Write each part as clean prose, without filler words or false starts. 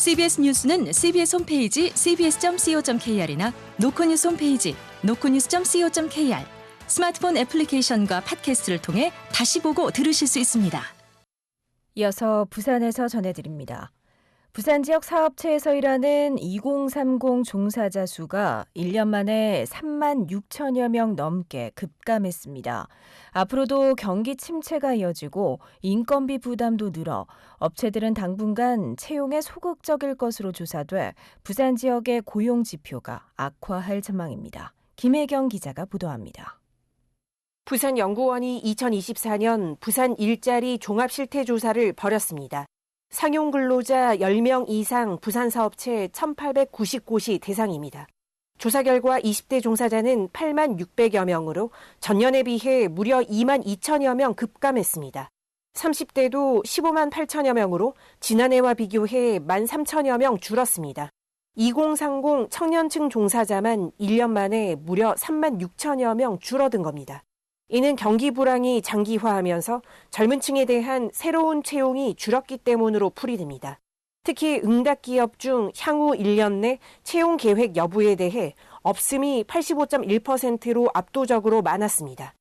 CBS 뉴스는 CBS 홈페이지 cbs.co.kr이나 노코뉴스 홈페이지 노코뉴스.co.kr, 스마트폰 애플리케이션과 팟캐스트를 통해 다시 보고 들으실 수 있습니다. 이어서 부산에서 전해드립니다. 부산 지역 사업체에서 일하는 2030 종사자 수가 1년 만에 3만 6천여 명 넘게 급감했습니다. 앞으로도 경기 침체가 이어지고 인건비 부담도 늘어 업체들은 당분간 채용에 소극적일 것으로 조사돼 부산 지역의 고용 지표가 악화할 전망입니다. 김혜경 기자가 보도합니다. 부산연구원이 2024년 부산 일자리 종합실태조사를 벌였습니다. 상용 근로자 10명 이상 부산 사업체 1,890곳이 대상입니다. 조사 결과 20대 종사자는 8만 600여 명으로 전년에 비해 무려 2만 2천여 명 급감했습니다. 30대도 15만 8천여 명으로 지난해와 비교해 1만 3천여 명 줄었습니다. 2030 청년층 종사자만 1년 만에 무려 3만 6천여 명 줄어든 겁니다. 이는 경기 불황이 장기화하면서 젊은 층에 대한 새로운 채용이 줄었기 때문으로 풀이됩니다. 특히 응답기업 중 향후 1년 내 채용 계획 여부에 대해 없음이 85.1%로 압도적으로 많았습니다.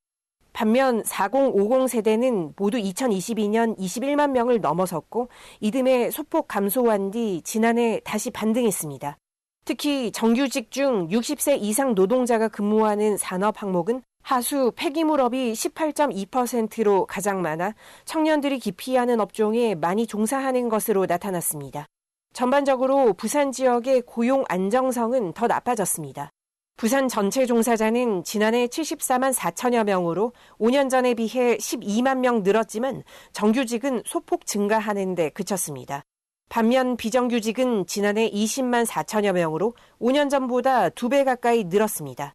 반면 4050 세대는 모두 2022년 21만 명을 넘어섰고 이듬해 소폭 감소한 뒤 지난해 다시 반등했습니다. 특히 정규직 중 60세 이상 노동자가 근무하는 산업 항목은 하수, 폐기물업이 18.2%로 가장 많아 청년들이 기피하는 업종에 많이 종사하는 것으로 나타났습니다. 전반적으로 부산 지역의 고용 안정성은 더 나빠졌습니다. 부산 전체 종사자는 지난해 74만 4천여 명으로 5년 전에 비해 12만 명 늘었지만 정규직은 소폭 증가하는 데 그쳤습니다. 반면 비정규직은 지난해 20만 4천여 명으로 5년 전보다 2배 가까이 늘었습니다.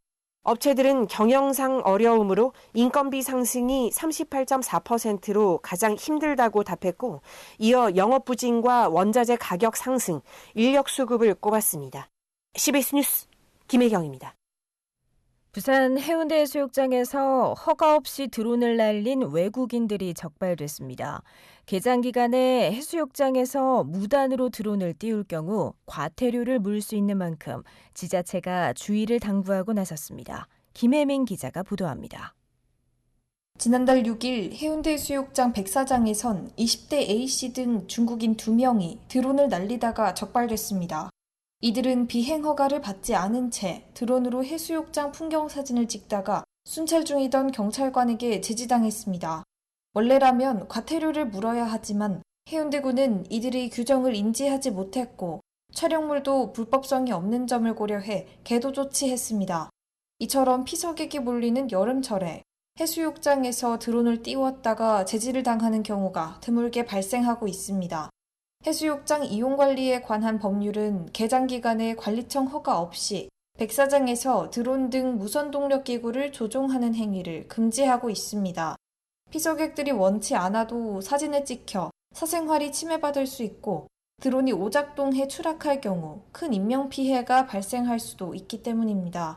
업체들은 경영상 어려움으로 인건비 상승이 38.4%로 가장 힘들다고 답했고 이어 영업부진과 원자재 가격 상승, 인력 수급을 꼽았습니다. CBS 뉴스 김혜경입니다. 부산 해운대 해수욕장에서 허가 없이 드론을 날린 외국인들이 적발됐습니다. 개장 기간에 해수욕장에서 무단으로 드론을 띄울 경우 과태료를 물을 수 있는 만큼 지자체가 주의를 당부하고 나섰습니다. 김혜민 기자가 보도합니다. 지난달 6일 해운대 해수욕장 백사장에선 20대 A씨 등 중국인 2명이 드론을 날리다가 적발됐습니다. 이들은 비행 허가를 받지 않은 채 드론으로 해수욕장 풍경 사진을 찍다가 순찰 중이던 경찰관에게 제지당했습니다. 원래라면 과태료를 물어야 하지만 해운대구는 이들의 규정을 인지하지 못했고 촬영물도 불법성이 없는 점을 고려해 계도 조치했습니다. 이처럼 피서객이 몰리는 여름철에 해수욕장에서 드론을 띄웠다가 제지를 당하는 경우가 드물게 발생하고 있습니다. 해수욕장 이용관리에 관한 법률은 개장 기간에 관리청 허가 없이 백사장에서 드론 등 무선동력기구를 조종하는 행위를 금지하고 있습니다. 피서객들이 원치 않아도 사진을 찍혀 사생활이 침해받을 수 있고 드론이 오작동해 추락할 경우 큰 인명피해가 발생할 수도 있기 때문입니다.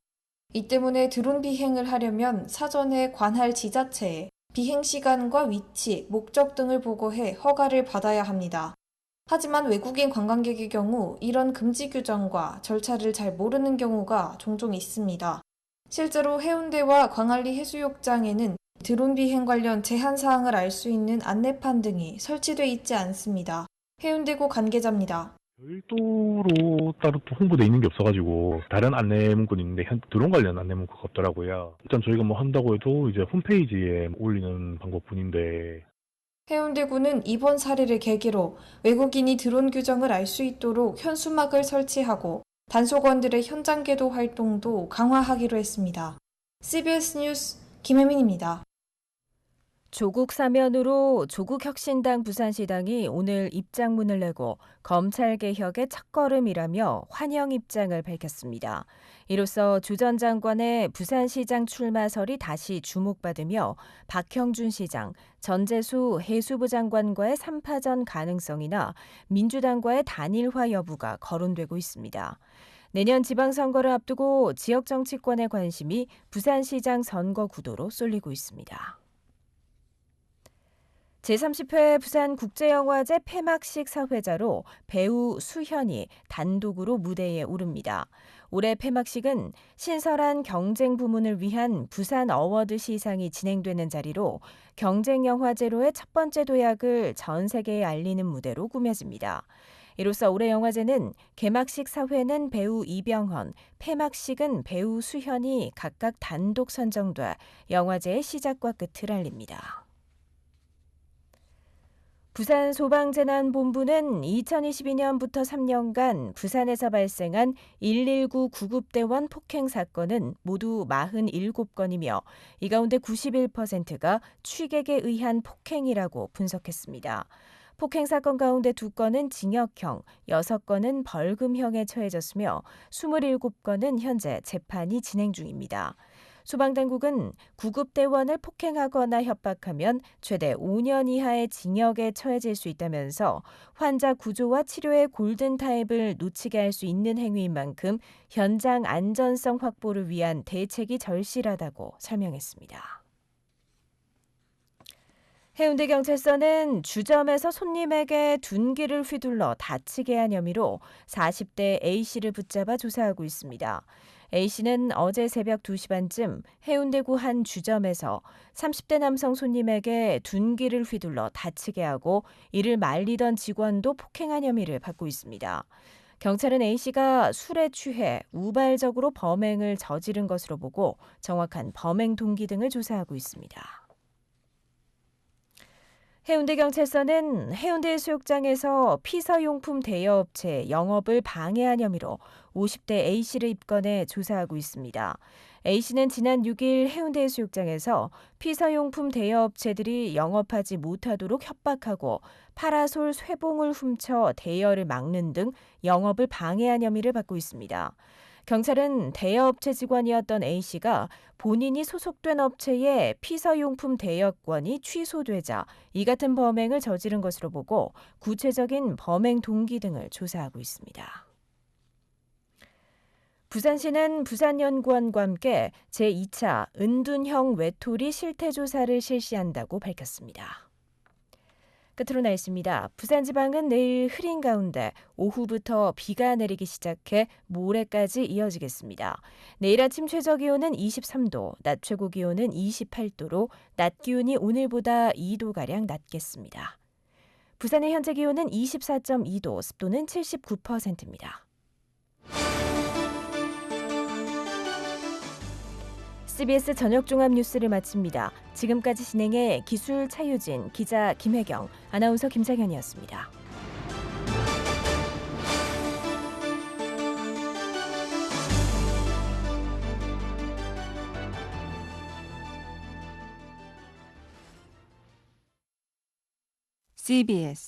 이 때문에 드론 비행을 하려면 사전에 관할 지자체에 비행 시간과 위치, 목적 등을 보고해 허가를 받아야 합니다. 하지만 외국인 관광객의 경우 이런 금지 규정과 절차를 잘 모르는 경우가 종종 있습니다. 실제로 해운대와 광안리 해수욕장에는 드론 비행 관련 제한 사항을 알 수 있는 안내판 등이 설치돼 있지 않습니다. 해운대구 관계자입니다. 별도로 따로 홍보돼 있는 게 없어가지고 다른 안내 문구는 있는데 드론 관련 안내 문구가 없더라고요. 일단 저희가 뭐 한다고 해도 이제 홈페이지에 올리는 방법뿐인데. 해운대구는 이번 사례를 계기로 외국인이 드론 규정을 알 수 있도록 현수막을 설치하고 단속원들의 현장 계도 활동도 강화하기로 했습니다. CBS 뉴스 김혜민입니다. 조국 사면으로 조국혁신당 부산시당이 오늘 입장문을 내고 검찰개혁의 첫걸음이라며 환영 입장을 밝혔습니다. 이로써 주 전 장관의 부산시장 출마설이 다시 주목받으며 박형준 시장, 전재수 해수부 장관과의 3파전 가능성이나 민주당과의 단일화 여부가 거론되고 있습니다. 내년 지방선거를 앞두고 지역 정치권의 관심이 부산시장 선거 구도로 쏠리고 있습니다. 제30회 부산국제영화제 폐막식 사회자로 배우 수현이 단독으로 무대에 오릅니다. 올해 폐막식은 신설한 경쟁 부문을 위한 부산 어워드 시상이 진행되는 자리로 경쟁영화제로의 첫 번째 도약을 전 세계에 알리는 무대로 꾸며집니다. 이로써 올해 영화제는 개막식 사회는 배우 이병헌, 폐막식은 배우 수현이 각각 단독 선정돼 영화제의 시작과 끝을 알립니다. 부산소방재난본부는 2022년부터 3년간 부산에서 발생한 119 구급대원 폭행 사건은 모두 47건이며 이 가운데 91%가 취객에 의한 폭행이라고 분석했습니다. 폭행 사건 가운데 2건은 징역형, 6건은 벌금형에 처해졌으며 27건은 현재 재판이 진행 중입니다. 소방당국은 구급대원을 폭행하거나 협박하면 최대 5년 이하의 징역에 처해질 수 있다면서 환자 구조와 치료의 골든타임을 놓치게 할 수 있는 행위인 만큼 현장 안전성 확보를 위한 대책이 절실하다고 설명했습니다. 해운대경찰서는 주점에서 손님에게 둔기를 휘둘러 다치게 한 혐의로 40대 A씨를 붙잡아 조사하고 있습니다. A씨는 어제 새벽 2시 반쯤 해운대구 한 주점에서 30대 남성 손님에게 둔기를 휘둘러 다치게 하고 이를 말리던 직원도 폭행한 혐의를 받고 있습니다. 경찰은 A씨가 술에 취해 우발적으로 범행을 저지른 것으로 보고 정확한 범행 동기 등을 조사하고 있습니다. 해운대경찰서는 해운대해수욕장에서 피서용품 대여업체 영업을 방해한 혐의로 50대 A씨를 입건해 조사하고 있습니다. A씨는 지난 6일 해운대해수욕장에서 피서용품 대여업체들이 영업하지 못하도록 협박하고 파라솔 쇠봉을 훔쳐 대여를 막는 등 영업을 방해한 혐의를 받고 있습니다. 경찰은 대여업체 직원이었던 A씨가 본인이 소속된 업체의 피서용품 대여권이 취소되자 이 같은 범행을 저지른 것으로 보고 구체적인 범행 동기 등을 조사하고 있습니다. 부산시는 부산연구원과 함께 제2차 은둔형 외톨이 실태조사를 실시한다고 밝혔습니다. 끝으로 날씨입니다. 부산지방은 내일 흐린 가운데 오후부터 비가 내리기 시작해 모레까지 이어지겠습니다. 내일 아침 최저기온은 23도, 낮 최고기온은 28도로 낮 기온이 오늘보다 2도가량 낮겠습니다. 부산의 현재 기온은 24.2도, 습도는 79%입니다. CBS 저녁 종합 뉴스를 마칩니다. 지금까지 진행해 기술 차유진, 기자 김혜경, 아나운서 김상현이었습니다. CBS